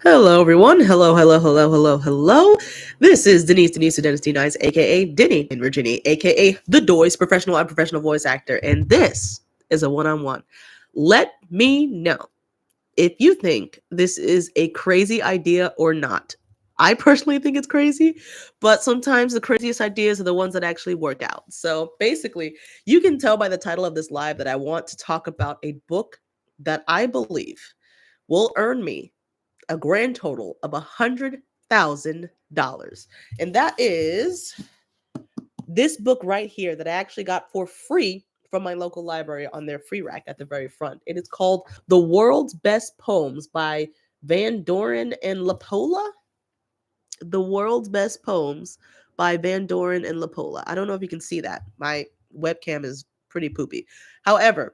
Hello, everyone. Hello. This is Denise Dynasty Nice, aka Denny and Virginie, aka the Doyce, professional and professional voice actor. And this is a one on one. Let me know if you think this is a crazy idea or not. I personally think it's crazy, but sometimes the craziest ideas are the ones that actually work out. So basically, you can tell by the title of this live that I want to talk about a book that I believe will earn me a grand total of $100,000. And that is this book right here that I actually got for free from my local library on their free rack at the very front. It is called The World's Best Poems by Van Doren and Lapola. The World's Best Poems by Van Doren and Lapola. I don't know if you can see that. My webcam is pretty poopy. However,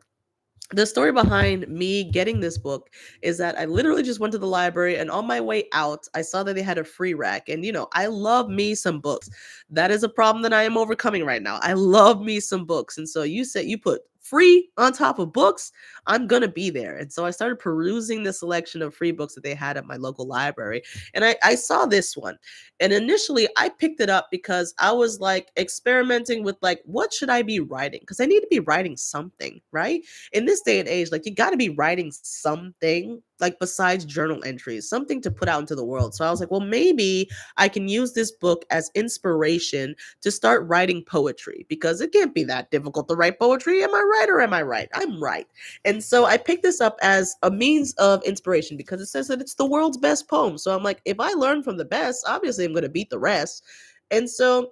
the story behind me getting this book is that I literally just went to the library, and on my way out, I saw that they had a free rack. And I love me some books. That is a problem that I am overcoming right now. I love me some books. And so you said you put free on top of books, I'm going to be there. And so I started perusing the selection of free books that they had at my local library. And I saw this one. And initially I picked it up because I was like experimenting with like, what should I be writing? Because I need to be writing something, right? In this day and age, like you got to be writing something like besides journal entries, something to put out into the world. So I was like, well, maybe I can use this book as inspiration to start writing poetry because it can't be that difficult to write poetry. Am I right or am I right? I'm right. And so I picked this up as a means of inspiration because it says that it's the world's best poem. So I'm like, if I learn from the best, obviously I'm going to beat the rest. And so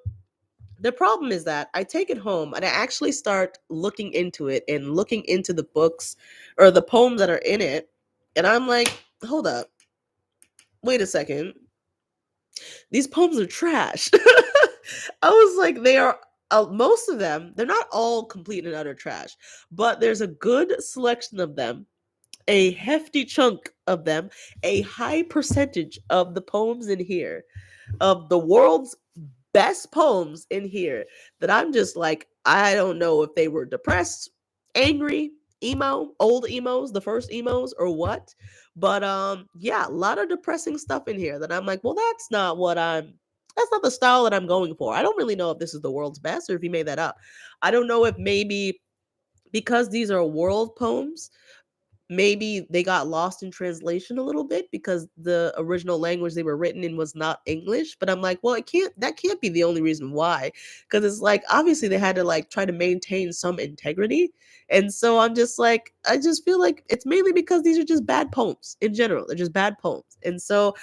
the problem is that I take it home and I actually start looking into it and looking into the books or the poems that are in it. And I'm like, hold up, wait a second. These poems are trash. I was like, they are, most of them, they're not all complete and utter trash, but there's a good selection of them, a hefty chunk of them, a high percentage of the poems in here, of the world's best poems in here that I'm just like, I don't know if they were depressed, angry, emo, old emos, the first emos, or what. But yeah, a lot of depressing stuff in here that I'm like, well, that's not the style that I'm going for. I don't really know if this is the world's best or if he made that up. I don't know if maybe because these are world poems, maybe they got lost in translation a little bit because the original language they were written in was not English. But I'm like, well, that can't be the only reason why, because it's like obviously they had to like try to maintain some integrity. And so I'm just like, I just feel like it's mainly because these are just bad poems in general. They're just bad poems. And so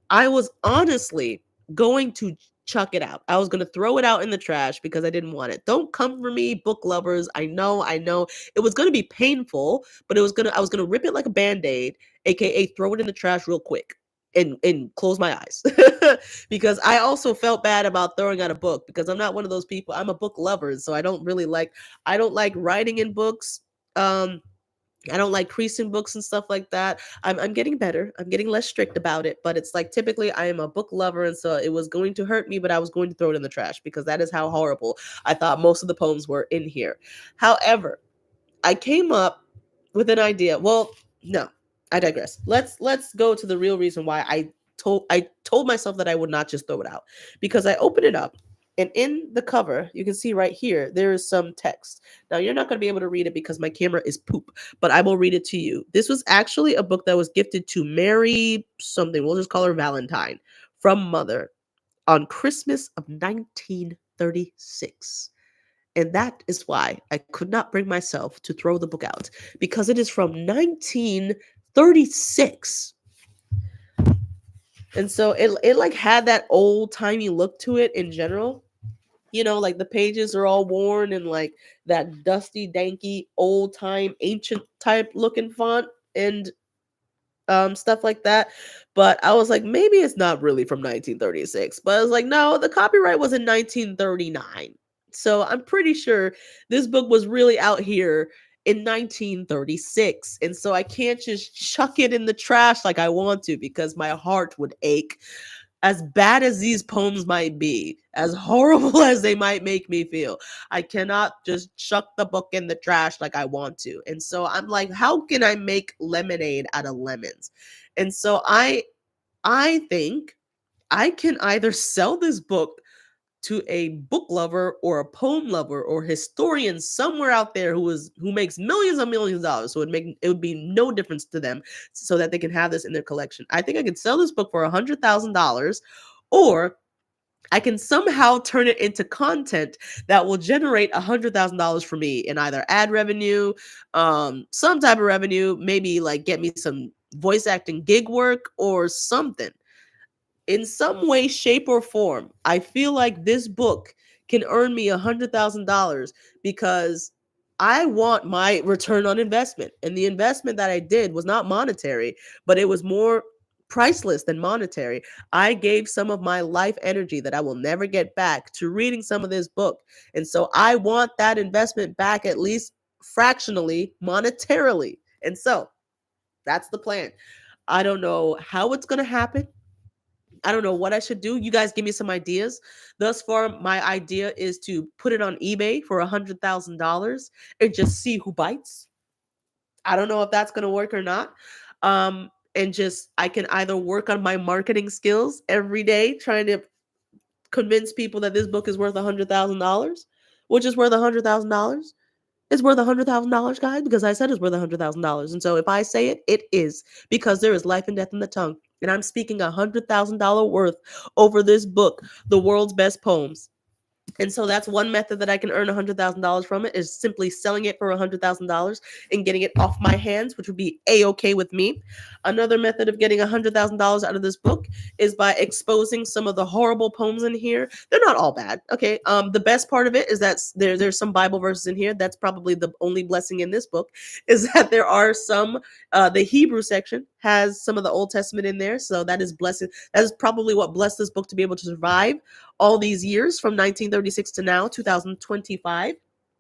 I was honestly going to chuck it out. I was going to throw it out in the trash because I didn't want it. Don't come for me, book lovers. I know. It was going to be painful, but I was going to rip it like a band-aid, aka throw it in the trash real quick and close my eyes. Because I also felt bad about throwing out a book because I'm not one of those people. I'm a book lover, so I don't like writing in books. I don't like creasing books and stuff like that. I'm getting better. I'm getting less strict about it. But it's like typically I am a book lover, and so it was going to hurt me, but I was going to throw it in the trash because that is how horrible I thought most of the poems were in here. However, I came up with an idea. Well, no, I digress. Let's go to the real reason why I told myself that I would not just throw it out, because I opened it up and in the cover you can see right here there is some text. Now you're not going to be able to read it because my camera is poop, but I will read it to you. This was actually a book that was gifted to Mary something. We'll just call her Valentine from Mother on Christmas of 1936. And that is why I could not bring myself to throw the book out because it is from 1936. And so it like had that old timey look to it in general. Like the pages are all worn and like that dusty, danky, old time, ancient type looking font and stuff like that. But I was like, maybe it's not really from 1936. But I was like, no, the copyright was in 1939. So I'm pretty sure this book was really out here in 1936. And so I can't just chuck it in the trash like I want to because my heart would ache. As bad as these poems might be, as horrible as they might make me feel, I cannot just chuck the book in the trash like I want to. And so I'm like, how can I make lemonade out of lemons? And so I I think I can either sell this book to a book lover or a poem lover or historian somewhere out there who makes millions and millions of dollars. So it would be no difference to them, so that they can have this in their collection. I think I could sell this book for $100,000, or I can somehow turn it into content that will generate $100,000 for me in either ad revenue, some type of revenue, maybe like get me some voice acting gig work or something. In some way, shape, or form, I feel like this book can earn me $100,000, because I want my return on investment. And the investment that I did was not monetary, but it was more priceless than monetary. I gave some of my life energy that I will never get back to reading some of this book. And so I want that investment back, at least fractionally, monetarily. And so that's the plan. I don't know how it's going to happen. I don't know what I should do. You guys give me some ideas. Thus far, my idea is to put it on eBay for $100,000 and just see who bites. I don't know if that's going to work or not. And just, I can either work on my marketing skills every day, trying to convince people that this book is worth $100,000, which is worth $100,000. It's worth $100,000, guys, because I said it's worth $100,000. And so if I say it, it is, because there is life and death in the tongue. And I'm speaking $100,000 worth over this book, The World's Best Poems. And so that's one method that I can earn $100,000 from it, is simply selling it for $100,000 and getting it off my hands, which would be a-okay with me. Another method of getting $100,000 out of this book is by exposing some of the horrible poems in here. They're not all bad. Okay. The best part of it is that there's some Bible verses in here. That's probably the only blessing in this book, is that there are some, the Hebrew section has some of the Old Testament in there. So that is blessed. That is probably what blessed this book to be able to survive all these years from 1936 to now, 2025.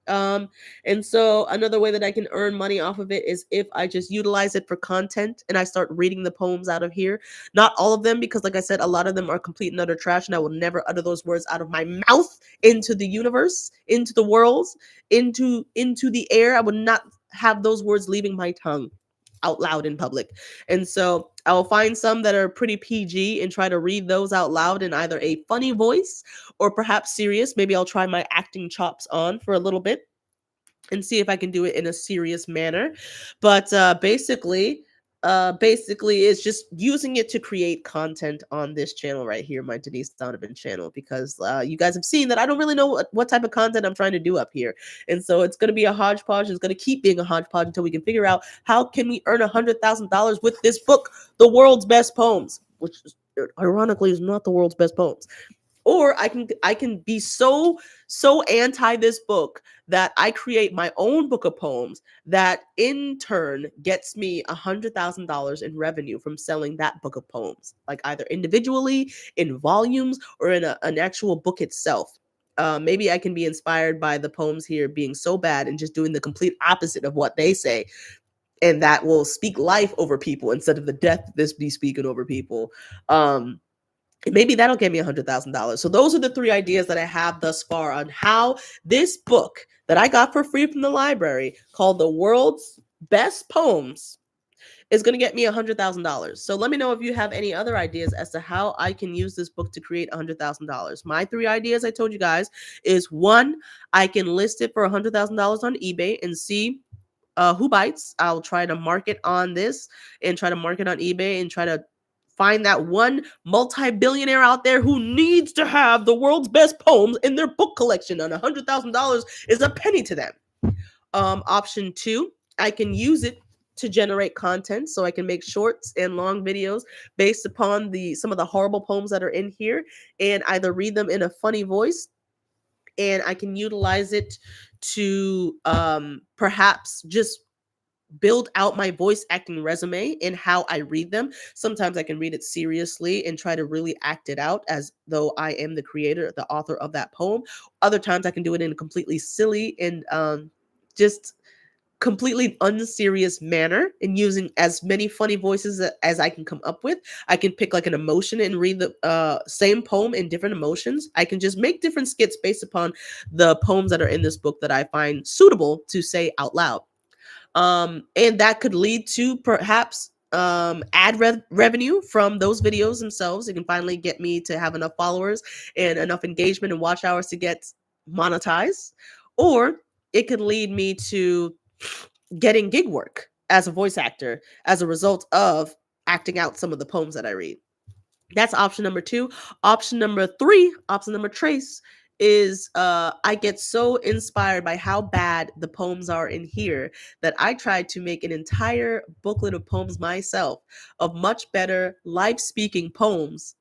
Um, and so another way that I can earn money off of it is if I just utilize it for content and I start reading the poems out of here. Not all of them, because like I said, a lot of them are complete and utter trash, and I will never utter those words out of my mouth into the universe, into the worlds, into the air. I would not have those words leaving my tongue out loud in public. And so I will find some that are pretty PG and try to read those out loud in either a funny voice or perhaps serious. Maybe I'll try my acting chops on for a little bit and see if I can do it in a serious manner. But basically it's just using it to create content on this channel right here, my Denise Donovan channel, because you guys have seen that I don't really know what type of content I'm trying to do up here. And so it's going to be a hodgepodge. It's going to keep being a hodgepodge until we can figure out how can we earn $100,000 with this book, The World's Best Poems, which ironically is not the world's best poems. Or I can be so anti this book that I create my own book of poems that in turn gets me $100,000 in revenue from selling that book of poems, like either individually, in volumes, or in an actual book itself. Maybe I can be inspired by the poems here being so bad and just doing the complete opposite of what they say, and that will speak life over people instead of the death this be speaking over people. Maybe that'll get me $100,000. So those are the three ideas that I have thus far on how this book that I got for free from the library, called The World's Best Poems, is going to get me $100,000. So let me know if you have any other ideas as to how I can use this book to create $100,000. My three ideas I told you guys is: one, I can list it for $100,000 on eBay and see who bites. I'll try to market on this and try to market on eBay and try to find that one multi-billionaire out there who needs to have the world's best poems in their book collection, and $100,000 is a penny to them. Option two, I can use it to generate content, so I can make shorts and long videos based upon some of the horrible poems that are in here, and either read them in a funny voice, and I can utilize it to perhaps just build out my voice acting resume in how I read them. Sometimes I can read it seriously and try to really act it out as though I am the creator, the author of that poem. Other times I can do it in a completely silly and just completely unserious manner, and using as many funny voices as I can come up with. I can pick like an emotion and read the same poem in different emotions. I can just make different skits based upon the poems that are in this book that I find suitable to say out loud. And that could lead to perhaps revenue from those videos themselves. It can finally get me to have enough followers and enough engagement and watch hours to get monetized, or it could lead me to getting gig work as a voice actor as a result of acting out some of the poems that I read. That's option number 2. Option number 3, option number trace, is I get so inspired by how bad the poems are in here that I tried to make an entire booklet of poems myself, of much better live speaking poems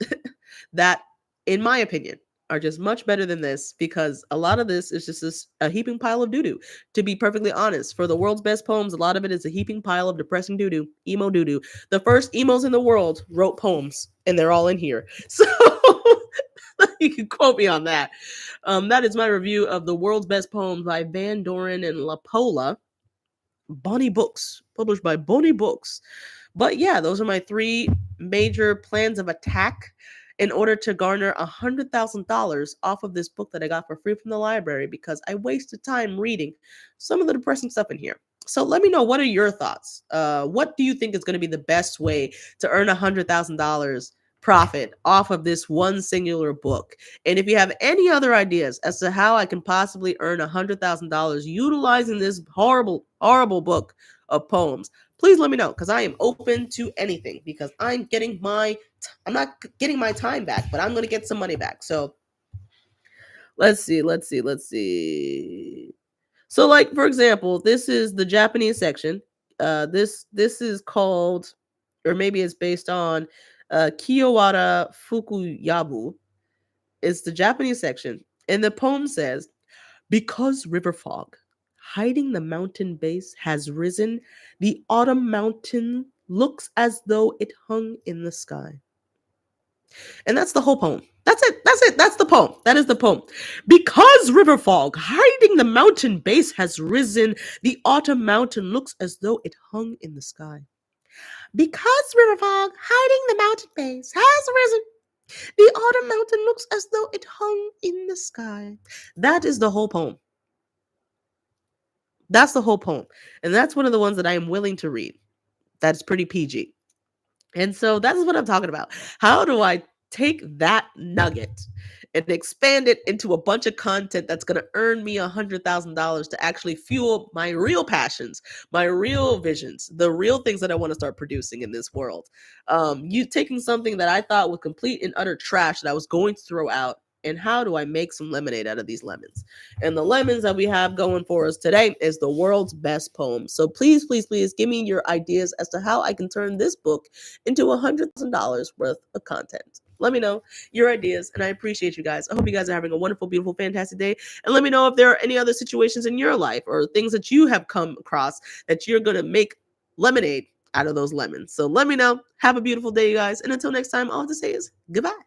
that, in my opinion, are just much better than this, because a lot of this is just a heaping pile of doo-doo. To be perfectly honest, for the world's best poems, a lot of it is a heaping pile of depressing doo-doo, emo doo-doo. The first emos in the world wrote poems, and they're all in here. So you can quote me on that. That is my review of The World's Best Poems by Van Doren and La Pola. Bonnie Books, published by Bonnie Books. But yeah, those are my 3 major plans of attack in order to garner $100,000 off of this book that I got for free from the library, because I wasted time reading some of the depressing stuff in here. So let me know, what are your thoughts? What do you think is going to be the best way to earn $100,000 profit off of this one singular book? And if you have any other ideas as to how I can possibly earn $100,000 utilizing this horrible, horrible book of poems, please let me know, because I am open to anything, because I'm not getting my time back, but I'm going to get some money back. So let's see. So, like, for example, this is the Japanese section. This is called, or maybe it's based on, Kiyowara Fukuyabu. It's the Japanese section. And the poem says, because river fog hiding the mountain base has risen, the autumn mountain looks as though it hung in the sky. And that's the whole poem. That's it. That's the poem. That is the poem. Because river fog hiding the mountain base has risen, the autumn mountain looks as though it hung in the sky. Because river fog hiding the mountain base has risen, the autumn mountain looks as though it hung in the sky. That is the whole poem. That's the whole poem. And that's one of the ones that I am willing to read. That's pretty PG. And so that is what I'm talking about. How do I take that nugget and expand it into a bunch of content that's going to earn me $100,000 to actually fuel my real passions, my real visions, the real things that I want to start producing in this world? You taking something that I thought was complete and utter trash that I was going to throw out, and how do I make some lemonade out of these lemons? And the lemons that we have going for us today is The World's Best Poem. So please, please, please give me your ideas as to how I can turn this book into $100,000 worth of content. Let me know your ideas, and I appreciate you guys. I hope you guys are having a wonderful, beautiful, fantastic day. And let me know if there are any other situations in your life or things that you have come across that you're going to make lemonade out of those lemons. So let me know. Have a beautiful day, you guys. And until next time, all I have to say is goodbye.